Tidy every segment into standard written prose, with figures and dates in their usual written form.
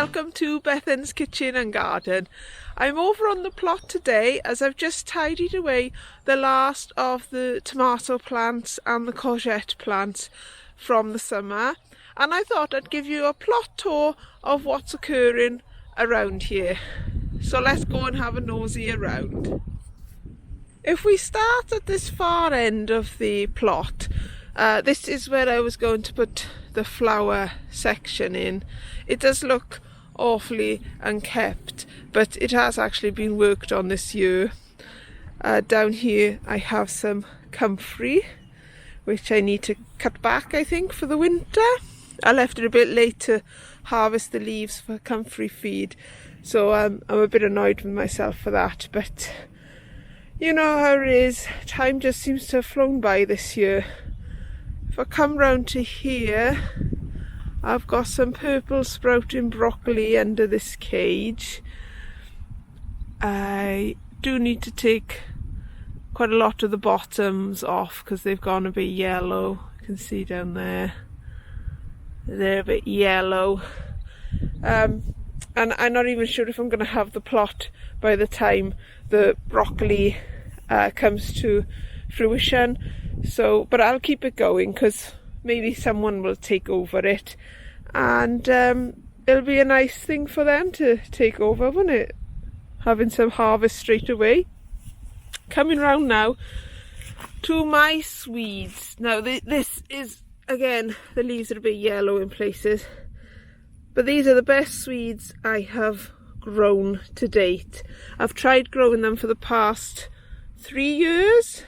welcome to Bethan's Kitchen and Garden. I'm over on the plot today as I've just tidied away the last of the tomato plants and the courgette plants from the summer, and I thought I'd give you a plot tour of what's occurring around here. So let's go and have a nosy around. If we start at this far end of the plot, this is where I was going to put the flower section in. It does look awfully unkept, but it has actually been worked on this year. Down here I have some comfrey, which I need to cut back, I think, for the winter. I left it a bit late to harvest the leaves for comfrey feed, so I'm a bit annoyed with myself for that, but you know how it is, time just seems to have flown by this year. If I come round to here, I've got some purple sprouting broccoli under this cage. I do need to take quite a lot of the bottoms off because they've gone a bit yellow. You can see down there, they're a bit yellow. And I'm not even sure if I'm going to have the plot by the time the broccoli comes to fruition. So, but I'll keep it going because maybe someone will take over it, and it'll be a nice thing for them to take over, won't it? Having some harvest straight away. Coming round now to my Swedes. Now this is, again, the leaves are a bit yellow in places, but these are the best Swedes I have grown to date. I've tried growing them for the past 3 years,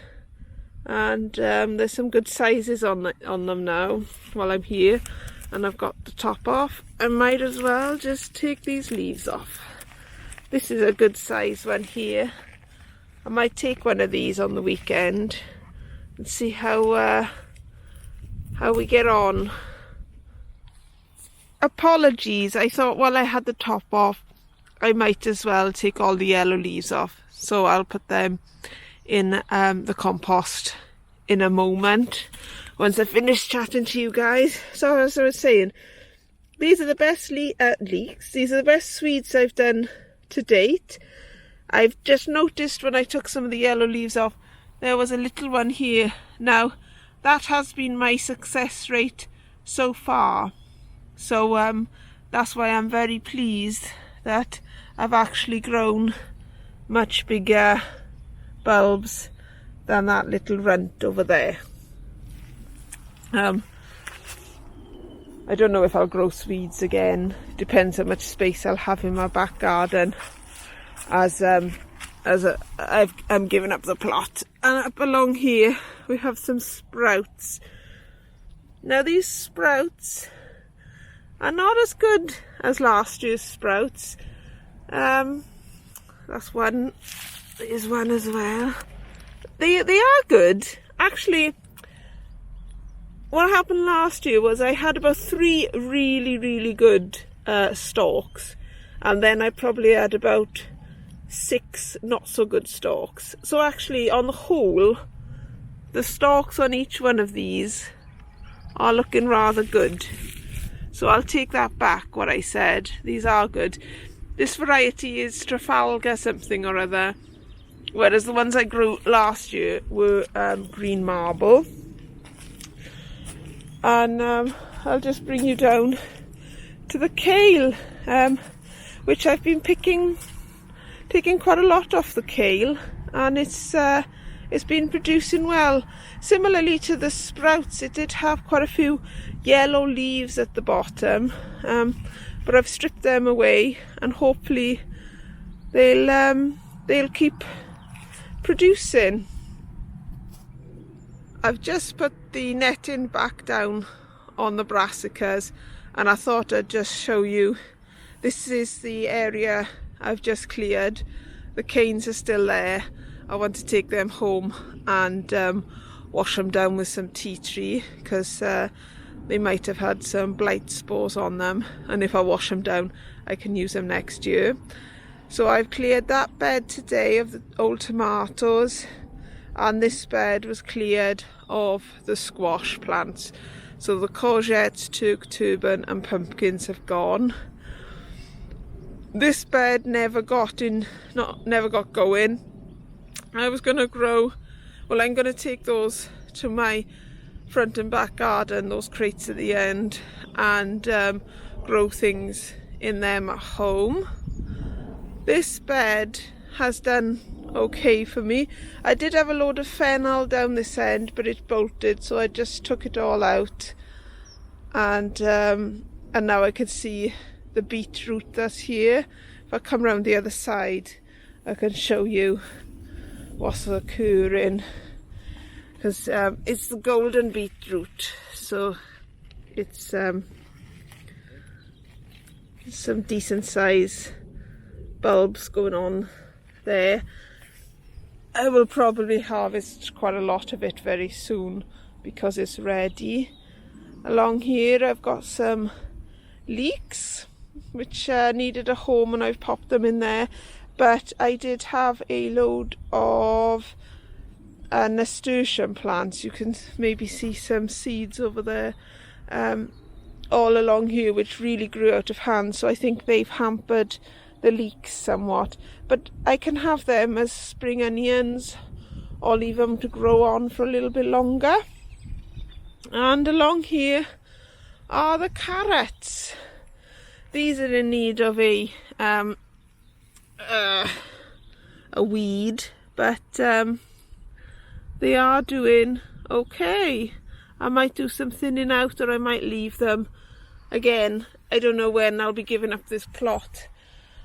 and there's some good sizes on them now while I'm here, and I've got the top off. I might as well just take these leaves off. This is a good size one here. I might take one of these on the weekend and see how we get on. Apologies, I thought while I had the top off I might as well take all the yellow leaves off, so I'll put them in the compost in a moment once I finish chatting to you guys. So as I was saying, these are the best leeks. These are the best Swedes I've done to date. I've just noticed when I took some of the yellow leaves off, there was a little one here. Now that has been my success rate so far, so that's why I'm very pleased that I've actually grown much bigger bulbs than that little runt over there. I don't know if I'll grow Swedes again. Depends how much space I'll have in my back garden, as I'm giving up the plot. And up along here we have some sprouts. Now these sprouts are not as good as last year's sprouts. That's one. There's one as well. They are good. Actually, what happened last year was I had about 3 really good stalks, and then I probably had about 6 not so good stalks. So actually, on the whole, the stalks on each one of these are looking rather good. So I'll take that back, what I said. These are good. This variety is Trafalgar something or other, whereas the ones I grew last year were green marble. And I'll just bring you down to the kale, which I've been taking quite a lot off the kale, and it's been producing well. Similarly to the sprouts, it did have quite a few yellow leaves at the bottom, but I've stripped them away, and hopefully they'll keep producing. I've just put the netting back down on the brassicas, and I thought I'd just show you. This is the area I've just cleared. The canes are still there. I want to take them home and wash them down with some tea tree, because they might have had some blight spores on them, and if I wash them down I can use them next year. So I've cleared that bed today of the old tomatoes, and this bed was cleared of the squash plants. So the courgettes, Turk turban and pumpkins have gone. This bed never got going. I was going to grow, well, I'm going to take those to my front and back garden, those crates at the end, and grow things in them at home. This bed has done okay for me. I did have a load of fennel down this end, but it bolted, so I just took it all out, and now I can see the beetroot that's here. If I come round the other side, I can show you what's occurring, because it's the golden beetroot, so it's some decent size bulbs going on there. I will probably harvest quite a lot of it very soon because it's ready. Along here I've got some leeks which needed a home, and I've popped them in there, but I did have a load of nasturtium plants. You can maybe see some seeds over there all along here, which really grew out of hand, so I think they've hampered the leeks somewhat, but I can have them as spring onions or leave them to grow on for a little bit longer. And along here are the carrots. These are in need of a weed, but they are doing okay. I might do some thinning out, or I might leave them. Again, I don't know when I'll be giving up this plot,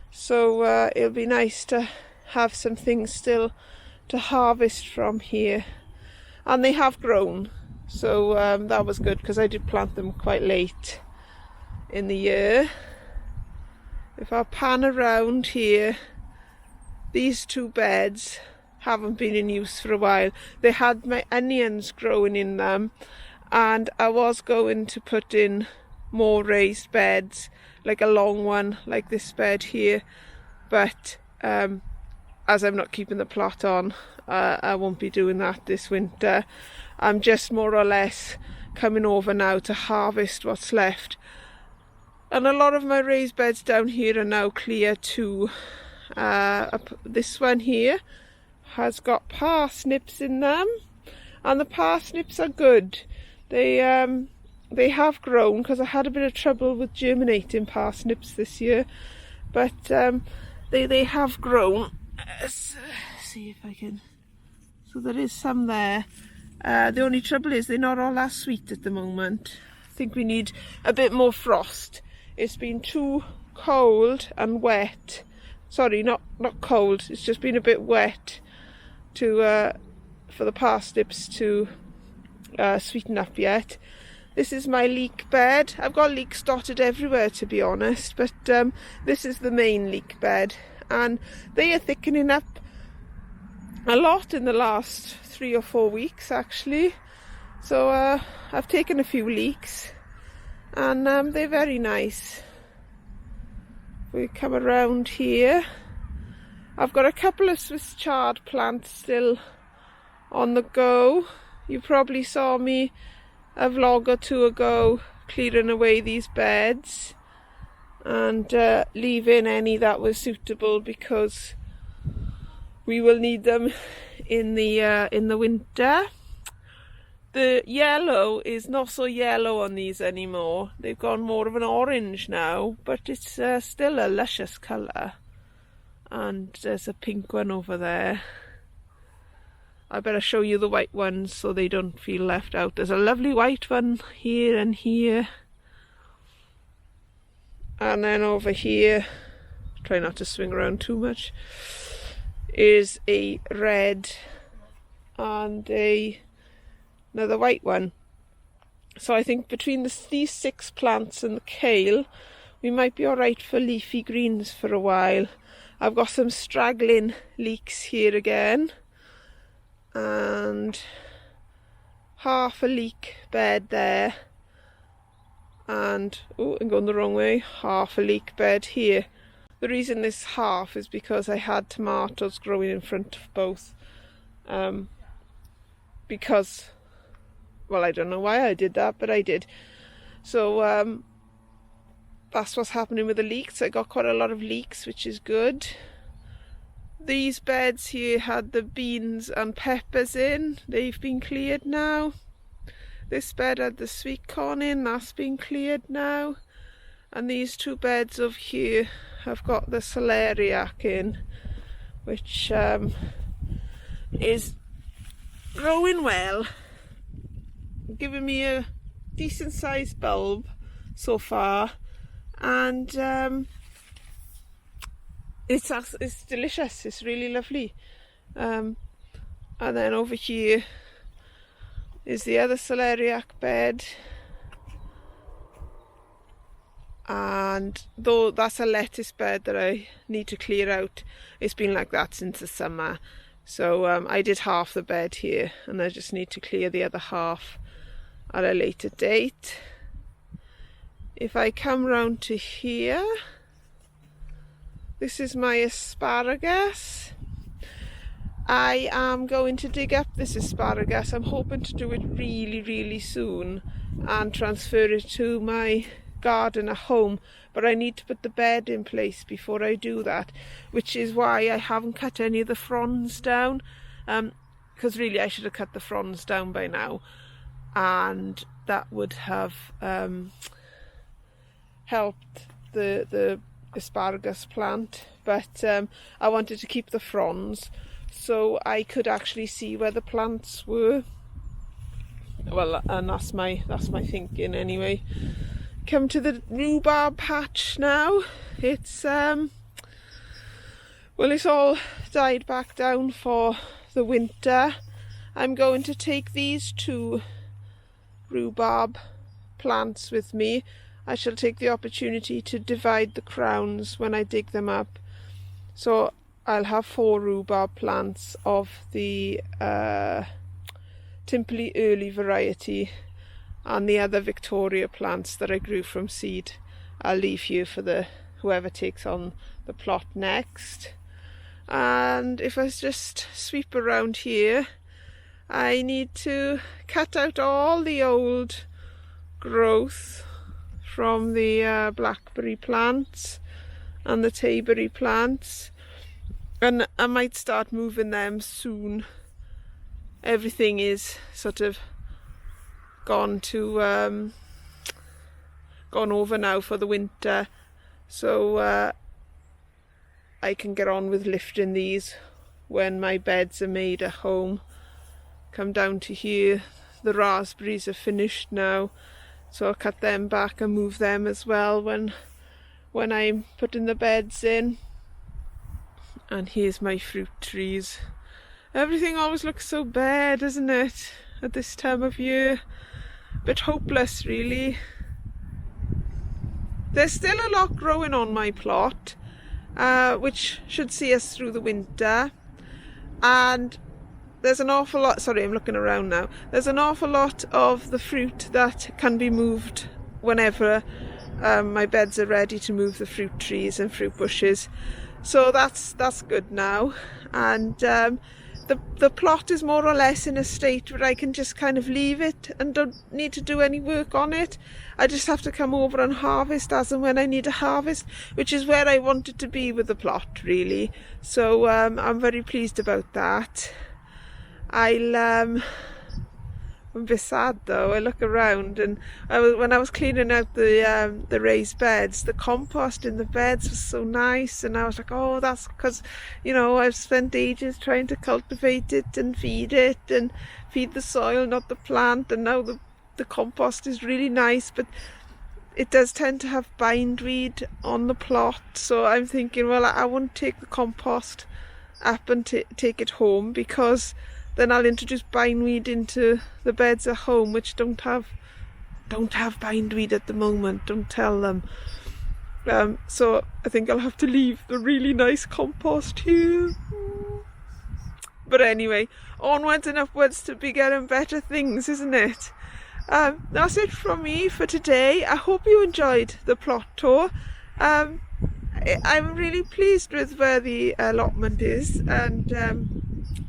so it'll be nice to have some things still to harvest from here. And they have grown, so that was good, because I did plant them quite late in the year. If I pan around here, these two beds haven't been in use for a while. They had my onions growing in them, and I was going to put in more raised beds, like a long one like this bed here, but as I'm not keeping the plot on, I won't be doing that this winter. I'm just more or less coming over now to harvest what's left, and a lot of my raised beds down here are now clear too. This one here has got parsnips in them, and the parsnips are good. They have grown, because I had a bit of trouble with germinating parsnips this year, but they have grown. Let's see if I can. So there is some there. The only trouble is they're not all that sweet at the moment. I think we need a bit more frost. It's been too cold and wet. Sorry, not cold. It's just been a bit wet to for the parsnips to sweeten up yet. This is my leek bed. I've got leeks dotted everywhere, to be honest, but this is the main leek bed, and they are thickening up a lot in the last 3 or 4 weeks actually. So I've taken a few leeks, and they're very nice. We come around here. I've got a couple of Swiss chard plants still on the go. You probably saw me a vlog or two ago clearing away these beds and leaving any that was suitable, because we will need them in the winter. The yellow is not so yellow on these anymore. They've gone more of an orange now, but it's still a luscious colour. And there's a pink one over there. I better show you the white ones so they don't feel left out. There's a lovely white one here and here. And then over here, try not to swing around too much, is a red and another white one. So I think between these 6 plants and the kale, we might be alright for leafy greens for a while. I've got some straggling leeks here again, and half a leek bed there, and oh, I'm going the wrong way, half a leek bed here. The reason this half is because I had tomatoes growing in front of both, because, well, I don't know why I did that, but I did. So that's what's happening with the leeks. I got quite a lot of leeks, which is good. These beds here had the beans and peppers in. They've been cleared now. This bed had the sweet corn in. That's been cleared now. And these two beds over here have got the celeriac in, which is growing well, giving me a decent sized bulb so far, and it's delicious. It's really lovely. And then over here is the other celeriac bed, and though that's a lettuce bed that I need to clear out, it's been like that since the summer. So I did half the bed here, and I just need to clear the other half at a later date. If I come round to here, this is my asparagus. I am going to dig up this asparagus. I'm hoping to do it really soon and transfer it to my garden at home, but I need to put the bed in place before I do that, which is why I haven't cut any of the fronds down, because really I should have cut the fronds down by now, and that would have helped the asparagus plant, but I wanted to keep the fronds so I could actually see where the plants were. Well, and that's my thinking anyway. Come to the rhubarb patch now. It's well, it's all died back down for the winter. I'm going to take these two rhubarb plants with me. I shall take the opportunity to divide the crowns when I dig them up. So I'll have 4 rhubarb plants of the Timperley Early variety, and the other Victoria plants that I grew from seed I'll leave here for whoever takes on the plot next. And if I just sweep around here, I need to cut out all the old growth from the blackberry plants and the tayberry plants, and I might start moving them soon. Everything is sort of gone over now for the winter, so I can get on with lifting these when my beds are made at home. Come down to here, the raspberries are finished now, so I'll cut them back and move them as well when I'm putting the beds in. And here's my fruit trees. Everything always looks so bare, doesn't it, at this time of year? A bit hopeless, really. There's still a lot growing on my plot, which should see us through the winter. And there's an awful lot, sorry, I'm looking around now. There's an awful lot of the fruit that can be moved whenever my beds are ready to move the fruit trees and fruit bushes. So that's good now. And the plot is more or less in a state where I can just kind of leave it and don't need to do any work on it. I just have to come over and harvest as and when I need a harvest, which is where I wanted to be with the plot, really. So I'm very pleased about that. I'm a bit sad though. I look around, and when I was cleaning out the raised beds, the compost in the beds was so nice, and I was like, oh, that's because, you know, I've spent ages trying to cultivate it and feed the soil, not the plant, and now the compost is really nice, but it does tend to have bindweed on the plot. So I'm thinking, well, I won't take the compost up and take it home, because then I'll introduce bindweed into the beds at home, which don't have bindweed at the moment. Don't tell them. So I think I'll have to leave the really nice compost here. But anyway, onwards and upwards to bigger and better things, isn't it? That's it from me for today. I hope you enjoyed the plot tour. I'm really pleased with where the allotment is, and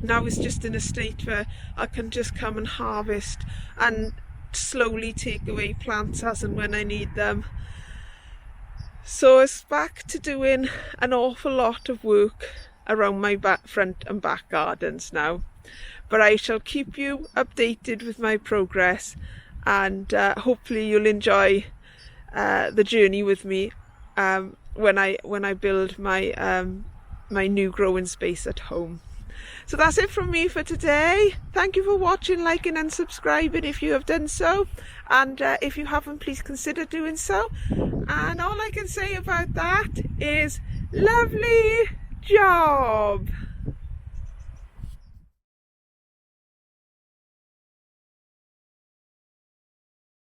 now it's just in a state where I can just come and harvest and slowly take away plants as and when I need them. So it's back to doing an awful lot of work around my front and back gardens now, but I shall keep you updated with my progress, and hopefully you'll enjoy the journey with me when I build my my new growing space at home. So that's it from me for today. Thank you for watching, liking and subscribing if you have done so, and if you haven't, please consider doing so. And all I can say about that is lovely job.